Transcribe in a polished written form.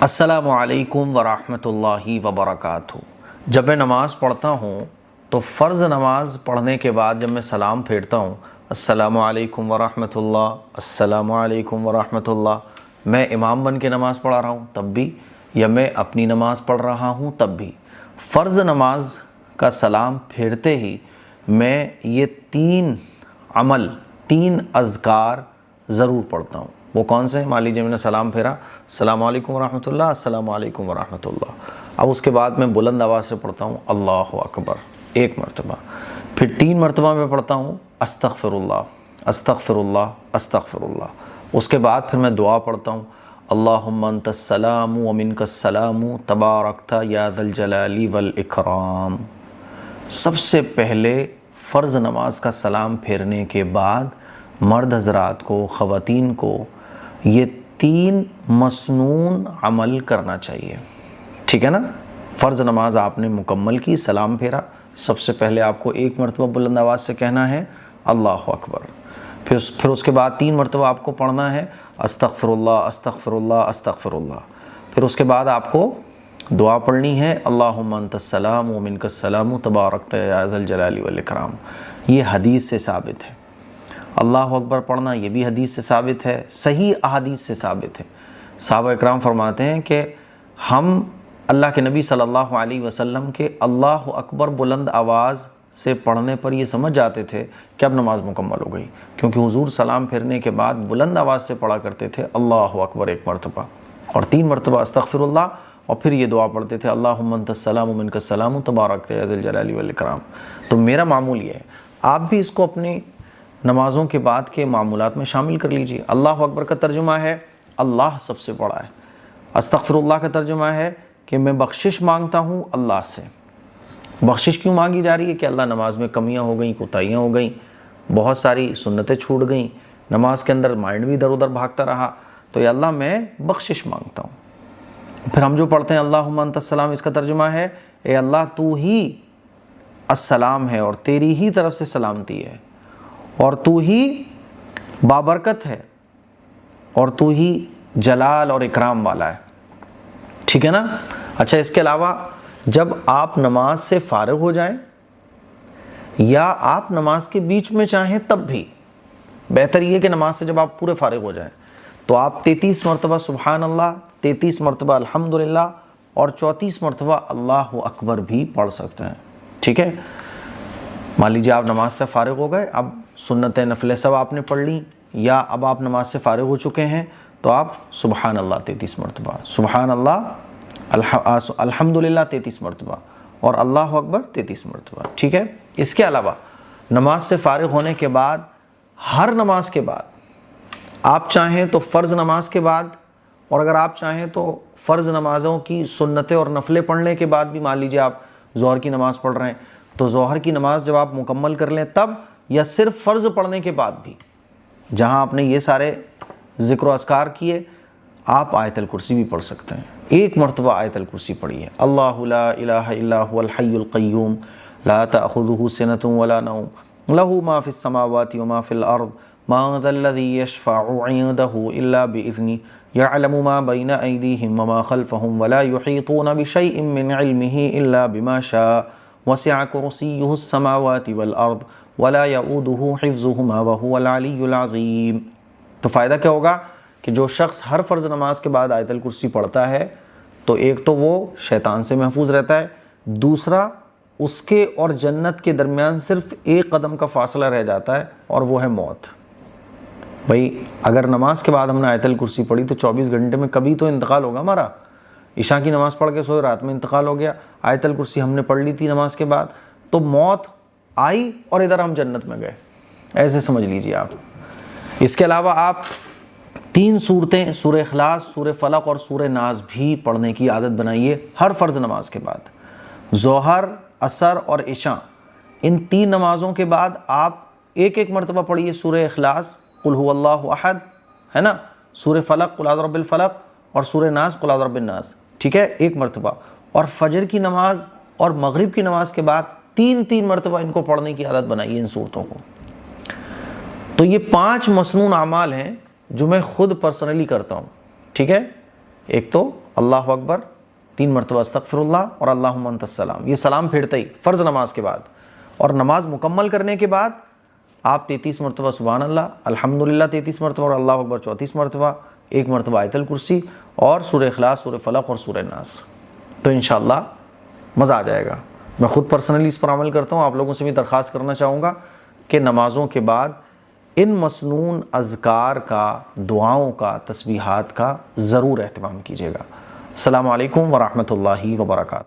السلام علیکم ورحمۃ اللہ وبرکاتہ۔ جب میں نماز پڑھتا ہوں تو فرض نماز پڑھنے کے بعد جب میں سلام پھیرتا ہوں السلام علیکم ورحمۃ اللہ، السلام علیکم ورحمۃ اللہ، میں امام بن کے نماز پڑھا رہا ہوں تب بھی، یا میں اپنی نماز پڑھ رہا ہوں تب بھی، فرض نماز کا سلام پھیرتے ہی میں یہ تین اذکار ضرور پڑھتا ہوں۔ وہ کون سے؟ مان لیجیے میں نے سلام پھیرا السلام علیکم ورحمۃ اللہ، السلام علیکم ورحمۃ اللہ، اب اس کے بعد میں بلند آواز سے پڑھتا ہوں اللہ اکبر ایک مرتبہ، پھر 3 مرتبہ میں پڑھتا ہوں استغفر اللہ استغفر اللہ استغفر اللہ، اس کے بعد پھر میں دعا پڑھتا ہوں اللہم انت السلام ومنک السلام تبارکت یا ذا الجلال والاکرام۔ سب سے پہلے فرض نماز کا سلام پھیرنے کے بعد مرد حضرات کو، خواتین کو یہ 3 مسنون عمل کرنا چاہیے، ٹھیک ہے نا؟ فرض نماز آپ نے مکمل کی، سلام پھیرا، سب سے پہلے آپ کو 1 مرتبہ بلند آواز سے کہنا ہے اللہ اکبر، پھر اس کے بعد 3 مرتبہ آپ کو پڑھنا ہے استغفر اللہ استغفر اللہ استغفر اللہ، پھر اس کے بعد آپ کو دعا پڑھنی ہے اللہم انت السلام ومنک السلام تبارکت یا ذا الجلال والاکرام۔ یہ حدیث سے ثابت ہے۔ اللہ اکبر پڑھنا یہ بھی حدیث سے ثابت ہے، صحیح احادیث سے ثابت ہے۔ صحابہ اکرام فرماتے ہیں کہ ہم اللہ کے نبی صلی اللہ علیہ وسلم کے اللہ اکبر بلند آواز سے پڑھنے پر یہ سمجھ جاتے تھے کہ اب نماز مکمل ہو گئی، کیونکہ حضور سلام پھیرنے کے بعد بلند آواز سے پڑھا کرتے تھے اللہ اکبر 1 مرتبہ اور 3 مرتبہ استغفر اللہ، اور پھر یہ دعا پڑھتے تھے اللہم انت السلام ومنک السلام تبارکت یا ذا الجلال والاکرام۔ تو میرا معمول یہ ہے، آپ بھی اس کو اپنی نمازوں کے بعد کے معمولات میں شامل کر لیجئے۔ اللہ اکبر کا ترجمہ ہے اللہ سب سے بڑا ہے، استغفر اللہ کا ترجمہ ہے کہ میں بخشش مانگتا ہوں اللہ سے۔ بخشش کیوں مانگی جا رہی ہے؟ کہ اللہ نماز میں کمیاں ہو گئیں، کوتاہیاں ہو گئیں، بہت ساری سنتیں چھوٹ گئیں، نماز کے اندر مائنڈ بھی ادھر ادھر بھاگتا رہا، تو یا اللہ میں بخشش مانگتا ہوں۔ پھر ہم جو پڑھتے ہیں اللہم انت السلام، اس کا ترجمہ ہے اے اللہ تو ہی السلام ہے اور تیری ہی طرف سے سلامتی ہے، اور تو ہی بابرکت ہے، اور تو ہی جلال اور اکرام والا ہے، ٹھیک ہے نا؟ اچھا، اس کے علاوہ جب آپ نماز سے فارغ ہو جائیں یا آپ نماز کے بیچ میں چاہیں تب بھی، بہتر یہ ہے کہ نماز سے جب آپ پورے فارغ ہو جائیں تو آپ 33 مرتبہ سبحان اللہ، 33 مرتبہ الحمدللہ اور 34 مرتبہ اللہ اکبر بھی پڑھ سکتے ہیں، ٹھیک ہے؟ مان لیجیے آپ نماز سے فارغ ہو گئے، اب سنت نفلیں سب آپ نے پڑھ لی، یا اب آپ نماز سے فارغ ہو چکے ہیں تو آپ سبحان اللہ 33 مرتبہ، سبحان اللہ الحمدللہ 33 مرتبہ اور اللہ اکبر 33 مرتبہ، ٹھیک ہے؟ اس کے علاوہ نماز سے فارغ ہونے کے بعد ہر نماز کے بعد آپ چاہیں تو فرض نماز کے بعد، اور اگر آپ چاہیں تو فرض نمازوں کی سنتیں اور نفلیں پڑھنے کے بعد بھی، مان لیجیے آپ ظہر کی نماز پڑھ رہے ہیں تو ظہر کی نماز جب آپ مکمل کر لیں تب، یا صرف فرض پڑھنے کے بعد بھی، جہاں آپ نے یہ سارے ذکر و اذکار کیے، آپ آیت الکرسی بھی پڑھ سکتے ہیں۔ 1 مرتبہ آیت الکرسی پڑھیے اللہ لا الہ الا هو الحی القیوم لا تأخذہ سنۃ ولا نوم لہ ما فی السماوات وما فی الارض ما ذا الذی یشفع عندہ الا بإذنہ یعلم ما بین ایدیہم وما خلفہم ولا یحیطون بشیء من علمہ الا بما شاء وسع کرسیہ السماوات والارض ولا یؤودہ حفظہما وہو العلی العظیم۔ تو فائدہ کیا ہوگا کہ جو شخص ہر فرض نماز کے بعد آیت الکرسی پڑھتا ہے تو ایک تو وہ شیطان سے محفوظ رہتا ہے، دوسرا اس کے اور جنت کے درمیان صرف 1 قدم کا فاصلہ رہ جاتا ہے، اور وہ ہے موت۔ بھئی اگر نماز کے بعد ہم نے آیت الکرسی پڑھی تو 24 گھنٹے میں کبھی تو انتقال ہوگا ہمارا، عشاء کی نماز پڑھ کے سوئے، رات میں انتقال ہو گیا، آیت الکرسی ہم نے پڑھ لی تھی نماز کے بعد، تو موت آئی اور ادھر ہم جنت میں گئے، ایسے سمجھ لیجئے آپ۔ اس کے علاوہ آپ 3 سورتیں، سورہ اخلاص، سورہ فلق اور سورہ ناس بھی پڑھنے کی عادت بنائیے ہر فرض نماز کے بعد۔ ظہر، عصر اور عشاء، ان 3 نمازوں کے بعد آپ 1 مرتبہ پڑھیے سورہ اخلاص قل هو اللہ احد، ہے نا، سورہ فلق قل اعوذ برب الفلق اور سورہ ناس قل اعوذ برب الناس، ٹھیک ہے، 1 مرتبہ، اور فجر کی نماز اور مغرب کی نماز کے بعد 3 مرتبہ ان کو پڑھنے کی عادت بنائیے، ان صورتوں کو۔ تو یہ 5 مسنون اعمال ہیں جو میں خود پرسنلی کرتا ہوں، ٹھیک ہے؟ ایک تو اللہ اکبر 3 مرتبہ استغفر اللہ اور اللہم انت السلام، یہ سلام پھیرتے ہی فرض نماز کے بعد، اور نماز مکمل کرنے کے بعد آپ 33 مرتبہ سبحان اللہ، الحمدللہ 33 مرتبہ اور اللہ اکبر 34 مرتبہ، 1 مرتبہ آیت الکرسی اور سورہ اخلاص، سورہ فلق اور سورہ ناس. تو انشاءاللہ مزہ آ جائے گا. میں خود پرسنلی اس پر عمل کرتا ہوں. آپ لوگوں سے بھی درخواست کرنا چاہوں گا کہ نمازوں کے بعد ان مسنون اذکار کا، دعاؤں کا، تسبیحات کا ضرور اہتمام کیجیے گا. السلام علیکم ورحمۃ اللہ وبرکاتہ.